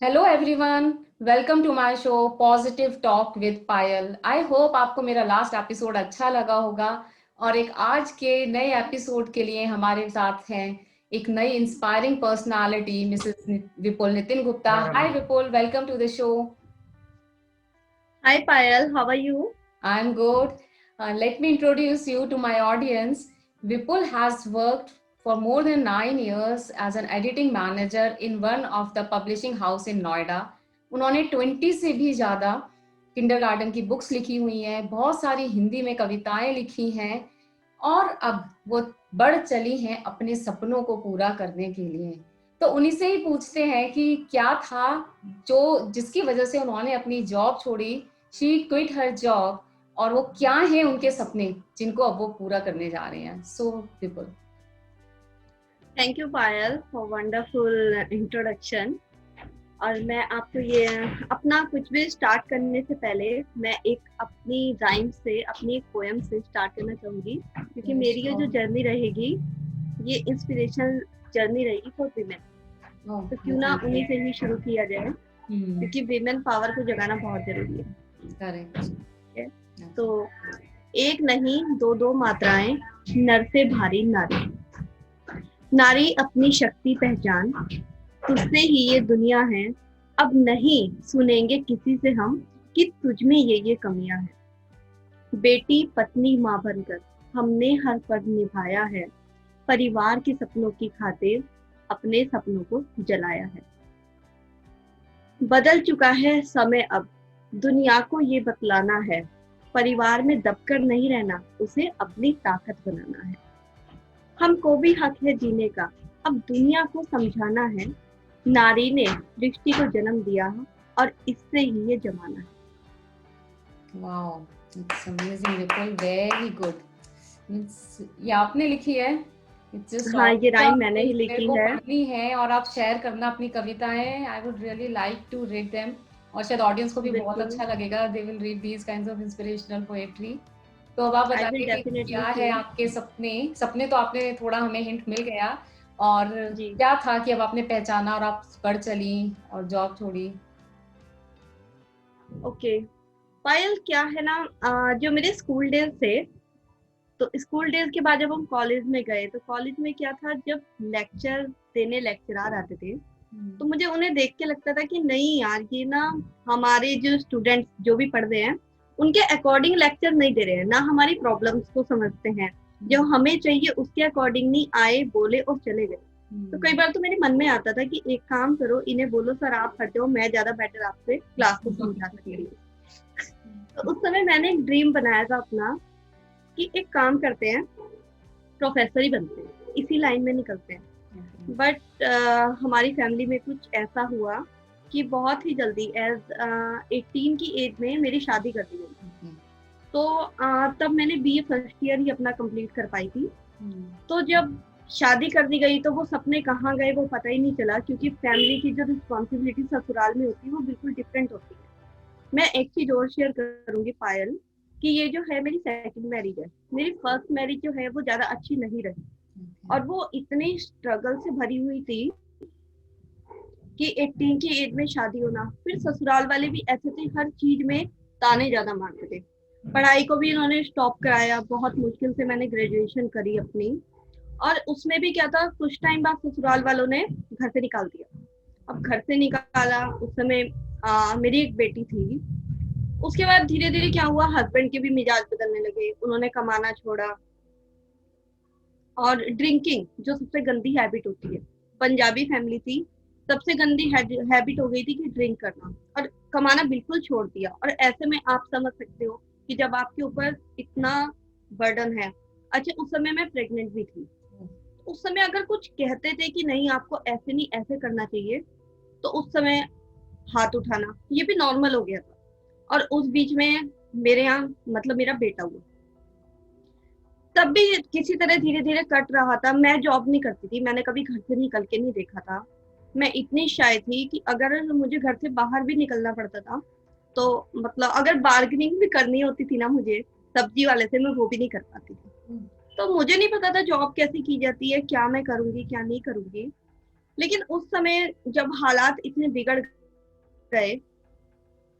Hello everyone, welcome to my show positive talk with Payal. I hope आपको मेरा last episode अच्छा लगा होगा। और एक आज के नए एपिसोड के लिए हमारे साथ हैं एक नई inspiring personality Mrs Vipul Nitin Gupta. Hi Vipul, welcome to the show. Hi Payal, how are you? I'm good. Let me introduce you to my audience. Vipul has worked for more than 9 years as an editing manager in one of the publishing house in Noida. उन्होंने 20 से भी ज़्यादा kindergarten की books लिखी हुई हैं, बहुत सारी हिंदी में कविताएं लिखी हैं और अब वो बढ़ चली हैं अपने सपनों को पूरा करने के लिए। तो उन्हीं से ही पूछते हैं कि क्या था जो जिसकी वजह से उन्होंने अपनी जॉब छोड़ी। शी क्विट हर जॉब और वो क्या है उनके सपने जिनको अब वो पूरा करने जा रहे हैं। So people, Thank you Payal for wonderful introduction. और मैं आपको ये अपना कुछ भी स्टार्ट करने से पहले मैं एक अपनी राइम से अपनी एक पोएम से स्टार्ट करना चाहूंगी, क्योंकि मेरी ये जो जर्नी रहेगी ये इंस्पिरेशनल जर्नी रहेगी फॉर विमेन। तो क्यों ना उन्हीं से ही शुरू किया जाए, क्योंकि विमेन पावर को जगाना बहुत जरूरी है। करेक्ट। तो एक नहीं दो दो मात्राएं, नर से भारी नारी, नारी अपनी शक्ति पहचान, तुझसे ही ये दुनिया है, अब नहीं सुनेंगे किसी से हम कि तुझ में ये कमियां हैं। बेटी पत्नी माँ बनकर हमने हर फर्ज निभाया है, परिवार के सपनों की खातिर अपने सपनों को जलाया है। बदल चुका है समय अब, दुनिया को ये बतलाना है, परिवार में दबकर नहीं रहना, उसे अपनी ताकत बनाना है। हमको भी हक है जीने का, अब दुनिया को समझाना है, नारी ने सृष्टि को जन्म दिया है और इससे ही ये जमाना है। Wow, it's amazing Vipul, very good. ये आपने लिखी है? हाँ, ये राइम मैंने ही लिखी है। पढ़नी है और आप शेयर करना अपनी कविताएं। I would really like to read them और शायद ऑडियंस को भी बहुत अच्छा लगेगा। They will read these kinds of inspirational poetry. तो अब आप बताइए कि क्या है आपके सपने। सपने तो आपने थोड़ा हमें हिंट मिल गया, और क्या था कि अब आपने पहचाना और आप बढ़ चली और जॉब छोड़ी। ओके पायल, क्या है ना, जो मेरे स्कूल डेज थे, तो स्कूल डेज के बाद जब हम कॉलेज में गए तो कॉलेज में क्या था, जब लेक्चर देने लेक्चरार आते थे तो मुझे उन्हें देख के लगता था कि नहीं यार, ये ना हमारे जो स्टूडेंट्स जो भी पढ़ रहे हैं उनके अकॉर्डिंग लेक्चर नहीं दे रहे हैं, ना हमारी प्रॉब्लम्स को समझते हैं, जो हमें चाहिए उसके अकॉर्डिंग नहीं आए, बोले और चले गए। तो कई बार तो मेरे मन में आता था कि एक काम करो, इन्हें बोलो सर आप हट जाओ, मैं ज्यादा बेटर आपसे क्लास को समझा सकती हूँ। तो उस समय मैंने एक ड्रीम बनाया था अपना कि एक काम करते हैं, प्रोफेसर ही बनते हैं, इसी लाइन में निकलते हैं। बट हमारी फैमिली में कुछ ऐसा हुआ कि बहुत ही जल्दी एज 18 की एज में मेरी शादी कर दी गई। तो तब मैंने बीए फर्स्ट ईयर ही अपना कंप्लीट कर पाई थी। तो जब शादी कर दी गई तो वो सपने कहाँ गए वो पता ही नहीं चला, क्योंकि फैमिली की जो रिस्पॉन्सिबिलिटी ससुराल में होती है वो बिल्कुल डिफरेंट होती है। मैं एक चीज और शेयर करूंगी पायल, कि ये जो है मेरी सेकंड मैरिज है। मेरी फर्स्ट मैरिज जो है वो ज्यादा अच्छी नहीं रही, और वो इतनी स्ट्रगल से भरी हुई थी कि 18 की एज में शादी होना, फिर ससुराल वाले भी ऐसे थे, हर चीज में ताने ज्यादा मारते थे। पढ़ाई को भी इन्होंने स्टॉप कराया, बहुत मुश्किल से मैंने ग्रेजुएशन करी अपनी, और उसमें भी क्या था, कुछ टाइम बाद ससुराल वालों ने घर से निकाल दिया। अब घर से निकाला, उस समय मेरी एक बेटी थी। उसके बाद धीरे धीरे क्या हुआ, हस्बैंड के भी मिजाज बदलने लगे, उन्होंने कमाना छोड़ा, और ड्रिंकिंग जो सबसे गंदी हैबिट होती है, पंजाबी फैमिली थी, सबसे गंदी हैबिट हो गई थी कि ड्रिंक करना, और कमाना बिल्कुल छोड़ दिया। और ऐसे में आप समझ सकते हो कि जब आपके ऊपर इतना बर्डन है। अच्छा, उस समय मैं प्रेग्नेंट भी थी। उस समय अगर कुछ कहते थे कि नहीं आपको ऐसे नहीं ऐसे करना चाहिए, तो उस समय हाथ उठाना ये भी नॉर्मल हो गया था। और उस बीच में मेरे यहाँ मतलब मेरा बेटा हुआ, तब भी किसी तरह धीरे धीरे कट रहा था। मैं जॉब नहीं करती थी, मैंने कभी घर से निकल के नहीं देखा था। मैं इतनी शाय थी कि अगर मुझे घर से बाहर भी निकलना पड़ता था, तो मतलब अगर बार्गेनिंग भी करनी होती थी ना मुझे सब्जी वाले से, मैं वो भी नहीं कर पाती थी। तो मुझे नहीं पता था जॉब कैसे की जाती है, क्या मैं करूंगी क्या नहीं करूंगी। लेकिन उस समय जब हालात इतने बिगड़ गए,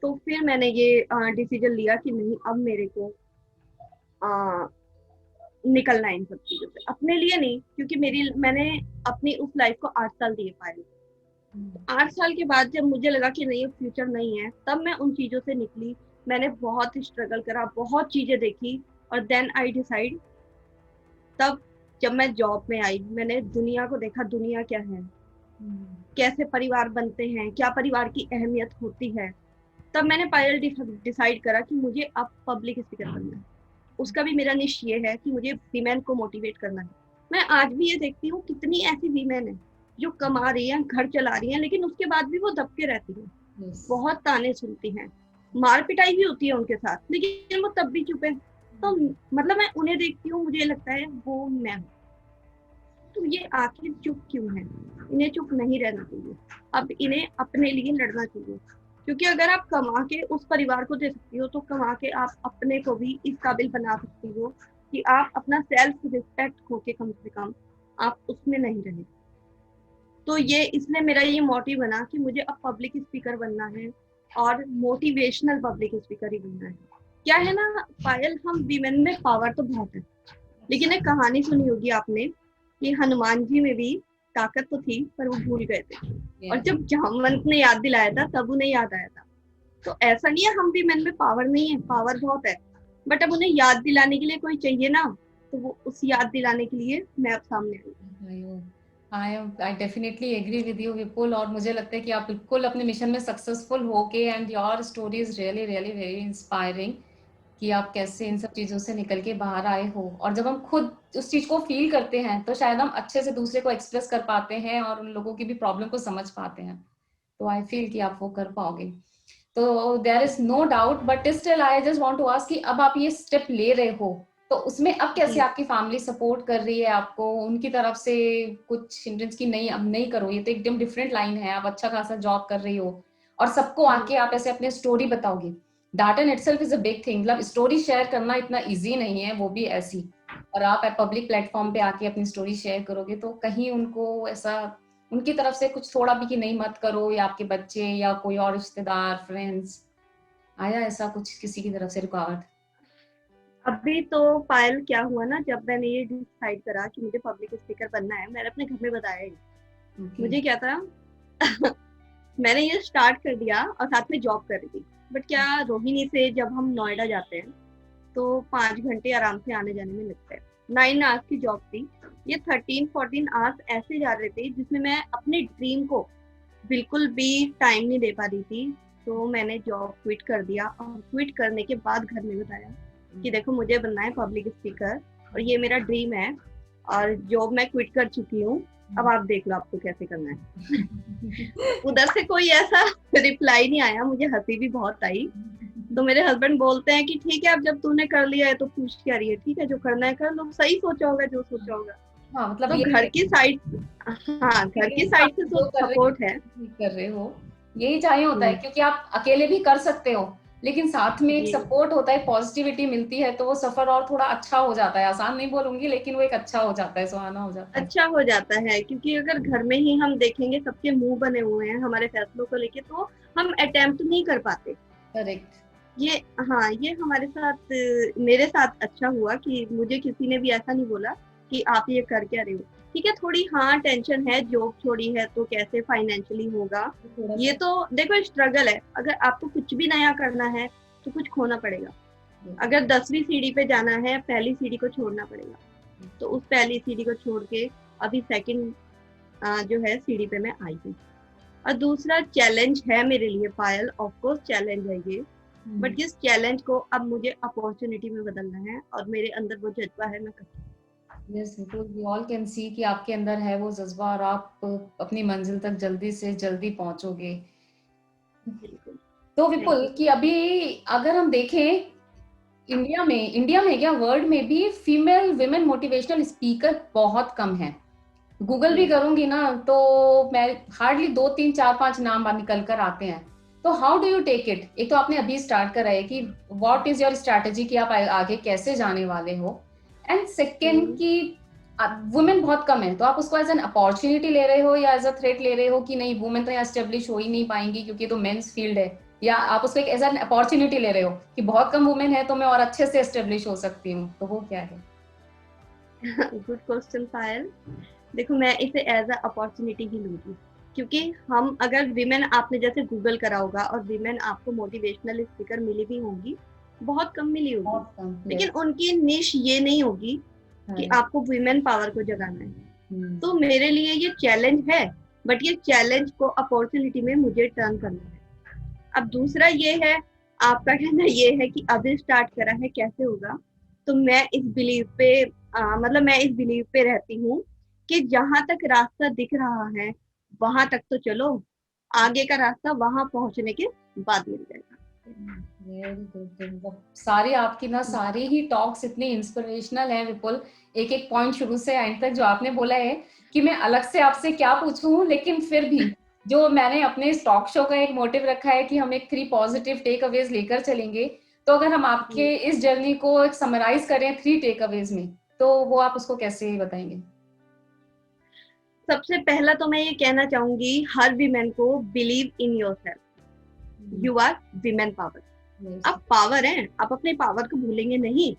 तो फिर मैंने ये डिसीजन लिया कि नहीं, अब मेरे को आ, निकलना है इन सब चीजों से, अपने लिए नहीं, क्योंकि मैंने अपनी उस लाइफ को 8 साल दिए पाए। 8 साल के बाद जब मुझे लगा कि नहीं, फ्यूचर नहीं है, तब मैं उन चीजों से निकली। मैंने बहुत स्ट्रगल करा, बहुत चीजें देखी, और देन आई डिसाइड। तब जब मैं जॉब में आई, मैंने दुनिया को देखा, दुनिया क्या है, कैसे परिवार बनते हैं, क्या परिवार की अहमियत होती है। तब मैंने पायल डिसाइड करा कि मुझे अब पब्लिक स्पीकर बनना है। उसका भी मेरा निश्चय ये है कि मुझे वीमेन को मोटिवेट करना है। मैं आज भी ये देखती हूँ कितनी ऐसी वीमेन है जो कमा रही हैं, घर चला रही हैं, लेकिन उसके बाद भी वो दबके रहती हैं। बहुत ताने सुनती हैं, मार पिटाई भी होती है उनके साथ, लेकिन वो तब भी चुप है। तो मतलब मैं उन्हें देखती हूँ, मुझे लगता है वो मैं हूँ। तो ये आखिर चुप क्यों है? इन्हें चुप नहीं रहना चाहिए, अब इन्हें अपने लिए लड़ना चाहिए। क्योंकि अगर आप कमा के उस परिवार को दे सकती हो, तो कमा के आप अपने को भी इस काबिल बना सकती हो कि आप अपना सेल्फ रिस्पेक्ट खो के कम से कम आप उसमें नहीं रहे। तो ये इसलिए मेरा ये मोटिव बना कि मुझे अब पब्लिक स्पीकर बनना है, और मोटिवेशनल पब्लिक स्पीकर ही बनना है। क्या है ना पायल, हम वीमेन में पावर तो बहुत है, लेकिन एक कहानी सुनी होगी आपने कि हनुमान जी में भी ताकत तो थी, पर वो भूल गए थे। और जब जामवंत ने याद दिलाया था, तब उन्हें याद आया था। तो ऐसा नहीं है हम वीमेन में पावर नहीं है, पावर बहुत है, बट अब उन्हें याद दिलाने के लिए कोई चाहिए ना, तो वो उस याद दिलाने के लिए मैं अब सामने आई। I definitely agree with you Vipul, और मुझे लगता है कि आप बिल्कुल अपने मिशन में सक्सेसफुल होके, and your story is really really very inspiring कि आप कैसे इन सब चीज़ों से निकल के बाहर आए हो। और जब हम खुद उस चीज़ को फील करते हैं तो शायद हम अच्छे से दूसरे को एक्सप्रेस कर पाते हैं और उन लोगों की भी प्रॉब्लम को समझ पाते हैं। तो आई फील कि आप वो कर पाओगे। तो there is no doubt, but still I just want to ask कि अब आप ये स्टेप ले रहे हो, तो उसमें अब कैसे आपकी फैमिली सपोर्ट कर रही है आपको? उनकी तरफ से कुछ हिंड्रेंस की नहीं, अब नहीं करो, ये तो एकदम डिफरेंट लाइन है, आप अच्छा खासा जॉब कर रही हो और सबको आके आप ऐसे अपने स्टोरी बताओगे, that in itself is a big thing. मतलब स्टोरी शेयर करना इतना इजी नहीं है, वो भी ऐसी, और आप पब्लिक प्लेटफॉर्म पे आके अपनी स्टोरी शेयर करोगे तो कहीं उनको ऐसा, उनकी तरफ से कुछ थोड़ा भी कि नहीं मत करो, या आपके बच्चे या कोई और रिश्तेदार, फ्रेंड्स, आया ऐसा कुछ किसी की तरफ से रुकावट? अभी तो पायल क्या हुआ ना, जब मैंने ये डिसाइड करा कि मुझे पब्लिक स्पीकर बनना है, मैंने अपने घर में बताया ही। मुझे क्या था मैंने ये स्टार्ट कर दिया और साथ में जॉब कर रही थी। बट क्या, रोहिणी से जब हम नोएडा जाते हैं तो 5 घंटे आराम से आने जाने में लगता है। 9 आवर्स की जॉब थी, ये 13-14 आवर्स ऐसे जा रहे थे जिसमें मैं अपने ड्रीम को बिल्कुल भी टाइम नहीं दे पा रही थी। तो मैंने जॉब क्विट कर दिया, और क्विट करने के बाद घर में बताया कि देखो मुझे बनना है पब्लिक स्पीकर, और ये मेरा ड्रीम है, और जॉब मैं क्विट कर चुकी हूँ, अब आप देख लो आपको कैसे करना है। उधर से कोई ऐसा रिप्लाई नहीं आया, मुझे हंसी भी बहुत आई। तो मेरे हस्बैंड बोलते हैं कि ठीक है, अब जब तूने कर लिया है तो पूछ क्या रही है, ठीक है जो करना है कर लो, सही सोचा होगा जो सोचा होगा। हाँ, मतलब तो घर की साइड, हाँ घर की साइड से तो सपोर्ट है, कर रहे हो, यही चाहिए होता है, क्योंकि आप अकेले भी कर सकते हो लेकिन साथ में एक सपोर्ट होता है, पॉजिटिविटी मिलती है, तो वो सफर और थोड़ा अच्छा हो जाता है। आसान नहीं बोलूंगी, लेकिन वो एक अच्छा हो जाता है, सुहाना हो जाता है, अच्छा हो जाता है। क्योंकि अगर घर में ही हम देखेंगे सबके मुंह बने हुए हैं हमारे फैसलों को लेके, तो हम अटेम्प्ट नहीं कर पाते। करेक्ट। ये, हाँ ये हमारे साथ, मेरे साथ अच्छा हुआ कि मुझे किसी ने भी ऐसा नहीं बोला कि आप ये कर क्या रहे हो। ठीक है, थोड़ी हाँ टेंशन है, जॉब छोड़ी है तो कैसे फाइनेंशियली होगा, ये तो देखो स्ट्रगल है। अगर आपको कुछ भी नया करना है तो कुछ खोना पड़ेगा। अगर 10वीं सीढ़ी पे जाना है, पहली सीढ़ी को छोड़ना पड़ेगा। तो उस पहली सीढ़ी को छोड़ के अभी सेकंड जो है सीढ़ी पे मैं आई हूँ। और दूसरा चैलेंज है मेरे लिए पायल, ऑफ कोर्स चैलेंज है ये, बट इस चैलेंज को अब मुझे अपॉर्चुनिटी में बदलना है, और मेरे अंदर वो जज्बा है, मैं करती हूँ। Yes, we all can see कि आपके अंदर है वो जज्बा, और आप अपनी मंजिल तक जल्दी से जल्दी पहुंचोगे। तो विपुल कि अभी अगर हम देखें, इंडिया में क्या वर्ल्ड में भी फीमेल विमेन मोटिवेशनल स्पीकर बहुत कम है। गूगल भी करूंगी ना तो मैं हार्डली 2-3-4-5 नाम निकल कर आते हैं। तो how do you take it? एक तो आपने अभी स्टार्ट करा है कि व्हाट इज योर स्ट्रैटेजी कि आप आगे कैसे जाने वाले हो, एंड सेकेंड कि वुमेन बहुत कम है, तो आप उसको एज एन अपॉर्चुनिटी ले रहे हो या एज अ थ्रेट ले रहे हो कि नहीं वुमेन तो यहाँ एस्टेब्लिश हो ही नहीं पाएंगी क्योंकि तो मेंस फील्ड है, या आप उसको एक एज एन अपॉर्चुनिटी ले रहे हो कि बहुत कम वुमेन है तो मैं और अच्छे से एस्टेब्लिश हो सकती हूँ, तो वो क्या है? गुड क्वेश्चन पायल। देखो मैं इसे एज अ अपॉर्चुनिटी ही लूंगी, क्योंकि हम अगर विमेन, आपने जैसे गूगल करा होगा और विमेन आपको मोटिवेशनल स्पीकर मिली भी होंगी, बहुत कम मिली होगी, बहुत कम, लेकिन यस। उनकी निश ये नहीं होगी कि आपको विमेन पावर को जगाना है। तो मेरे लिए ये चैलेंज है, बट ये चैलेंज को अपॉर्चुनिटी में मुझे टर्न करना है। अब दूसरा ये है, आपका कहना ये है कि अभी स्टार्ट करा है कैसे होगा, तो मैं इस बिलीव पे मतलब मैं इस बिलीव पे रहती हूँ कि जहां तक रास्ता दिख रहा है वहां तक तो चलो, आगे का रास्ता वहां पहुंचने के बाद मिल जाएगा। Very good. सारी आपकी ना सारी ही टॉक्स इतनी इंस्पिरेशनल है विपुल, एक एक पॉइंट शुरू से एंड तक जो आपने बोला है कि मैं अलग से आपसे क्या पूछूं, लेकिन फिर भी जो मैंने अपने इस टॉक शो का एक मोटिव रखा है कि हम एक 3 पॉजिटिव टेक अवेज लेकर चलेंगे, तो अगर हम आपके इस जर्नी को एक समराइज करें 3 टेक अवेज में, तो वो आप उसको कैसे बताएंगे? सबसे पहला तो मैं ये कहना चाहूंगी हर वीमेन को, believe in your self, you are women power. आप पावर हैं, आप अपने पावर को भूलेंगे नहीं।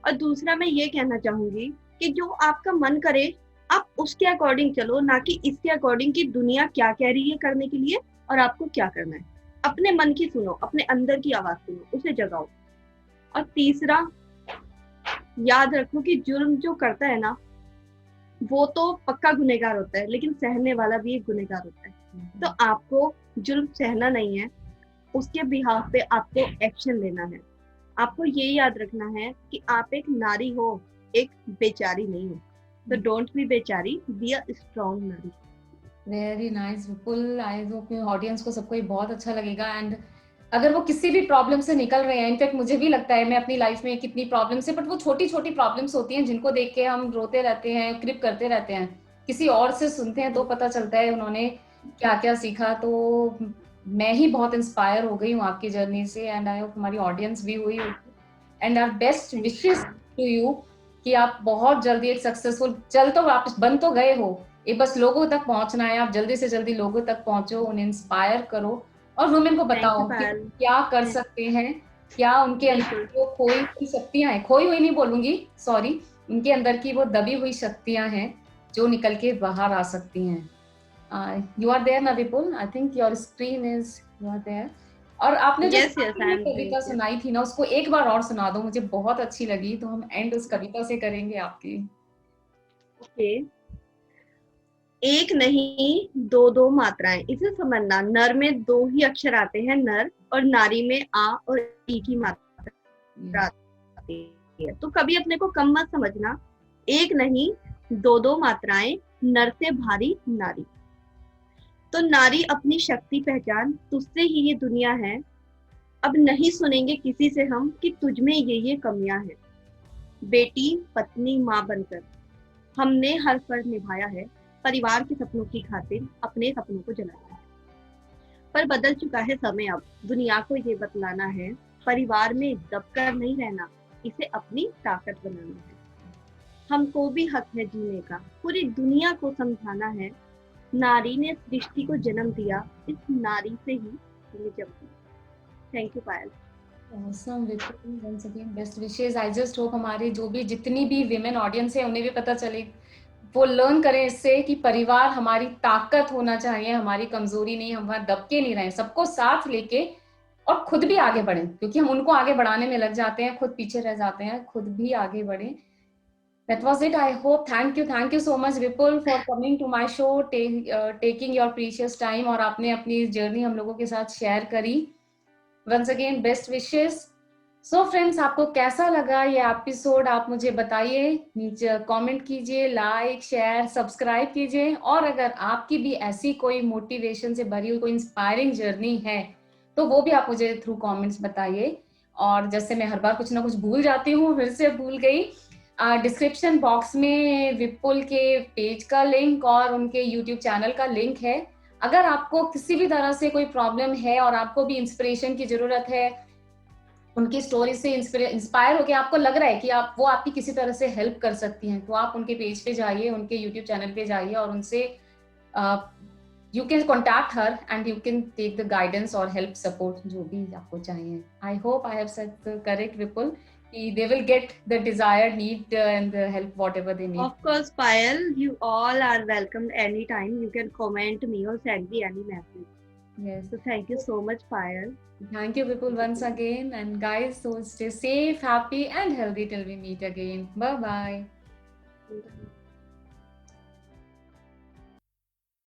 और दूसरा मैं ये कहना चाहूंगी कि जो आपका मन करे आप उसके अकॉर्डिंग चलो, ना कि इसके अकॉर्डिंग कि दुनिया क्या कह रही है करने के लिए और आपको क्या करना है। अपने मन की सुनो, अपने अंदर की आवाज सुनो, उसे जगाओ। और तीसरा, याद रखो कि जुर्म जो करता है ना, वो तो पक्का गुनहगार होता है, लेकिन सहने वाला भी एक गुनहगार होता है। तो आपको जुर्म सहना नहीं है, उसके बिहाफ पे आपको एक्शन लेना है। आपको ये याद रखना है कि आप एक नारी हो, एक बेचारी नहीं हो। तो डोंट बी बेचारी, बी अ स्ट्रॉन्ग नारी। Very nice Vipul, I hope audience को सबको ये बहुत अच्छा लगेगा। एंड अगर वो किसी भी प्रॉब्लम से निकल रहे हैं, इनफैक्ट मुझे भी लगता है मैं अपनी लाइफ में कितनी प्रॉब्लम से, बट वो छोटी छोटी प्रॉब्लम्स होती हैं जिनको देख के हम रोते रहते हैं, क्रिप करते रहते हैं, किसी और से सुनते हैं तो पता चलता है उन्होंने क्या क्या सीखा। तो मैं ही बहुत इंस्पायर हो गई हूँ आपकी जर्नी से, एंड आई होप हमारी ऑडियंस भी हुई होगी। And our best wishes to you कि आप बहुत जल्दी एक सक्सेसफुल, चल तो वापस बन तो गए हो, ये बस लोगों तक पहुंचना है, आप जल्दी से जल्दी लोगों तक पहुंचो, उन्हें इंस्पायर करो और वुमेन को थैंक यू बताओ कि पायल। क्या कर सकते हैं, क्या उनके अंदर बिल्कुल। जो खोई हुई शक्तियां हैं, खोई हुई नहीं बोलूंगी, सॉरी, उनके अंदर की वो दबी हुई शक्तियां हैं जो निकल के बाहर आ सकती हैं। यू आर देयर ना Vipul, I think your screen is, you are there. और आपने जो यस यस, आई स्टार्टिंग में एम कविता देयर। सुनाई थी ना, उसको एक बार और सुना दो, मुझे बहुत अच्छी लगी, तो हम एंड उस कविता से करेंगे आपकी। ओके। एक नहीं दो दो मात्राएं, इसे समझना। नर में दो ही अक्षर आते हैं, नर, और नारी में आ और ई की मात्रा आती है। तो कभी अपने को कम मत समझना। एक नहीं दो दो मात्राएं, नर से भारी नारी। तो नारी अपनी शक्ति पहचान, तुझसे ही ये दुनिया है। अब नहीं सुनेंगे किसी से हम कि तुझ में ये कमियां हैं। बेटी पत्नी माँ बनकर हमने हर फर्ज निभाया है। परिवार के सपनों की खातिर अपने सपनों को जलाया है। पर बदल चुका है समय, अब दुनिया को ये बतलाना है। परिवार में दबकर नहीं रहना, इसे अपनी ताकत बनाना है। हमको भी हक है जीने का, पूरी दुनिया को समझाना है। नारी ने सृष्टि को जन्म दिया, इस नारी से ही हमें जन्म दिया। Thank you Payal. Awesome, Vipul, once again best wishes। I just hope हमारे जो भी जितनी भी विमेन ऑडियंस है उन्हें भी पता चले, वो लर्न करें इससे कि परिवार हमारी ताकत होना चाहिए, हमारी कमजोरी नहीं, हम वहां दबके नहीं रहे, सबको साथ लेके और खुद भी आगे बढ़े, क्योंकि हम उनको आगे बढ़ाने में लग जाते हैं, खुद पीछे रह जाते हैं, खुद भी आगे बढ़े। That was it. I hope. Thank you so much, Vipul, for coming to my show, taking your precious time, और आपने अपनी जर्नी हम लोगों के साथ शेयर करी। Once again, best wishes। So friends, आपको कैसा लगा ये एपिसोड, आप मुझे बताइए, नीचे कमेंट कीजिए, लाइक शेयर सब्सक्राइब कीजिए। और अगर आपकी भी ऐसी कोई मोटिवेशन से भरी हुई कोई इंस्पायरिंग जर्नी है तो वो भी आप मुझे थ्रू कमेंट्स बताइए। और जैसे मैं हर बार कुछ ना कुछ भूल जाती हूँ, फिर से भूल गई, डिस्क्रिप्शन बॉक्स में विपुल के पेज का लिंक और उनके यूट्यूब चैनल का लिंक है। अगर आपको किसी भी तरह से कोई प्रॉब्लम है और आपको भी इंस्पिरेशन की जरूरत है, उनकी स्टोरी से इंस्पायर होके आपको लग रहा है कि आप वो आपकी किसी तरह से हेल्प कर सकती हैं, तो आप उनके पेज पे जाइए, उनके यूट्यूब चैनल पे जाइए और उनसे you can contact her and you can take the guidance और हेल्प सपोर्ट जो भी आपको चाहिए. I hope I have said the correct, Vipul, कि they will get the desired need and the help whatever they need. Of course, Payal, you all are welcomed anytime. You can comment me or send me any message. Yes. So thank you so much, Payal. Thank you, Vipul, once again. And guys, so stay safe, happy, and healthy till we meet again. Bye bye.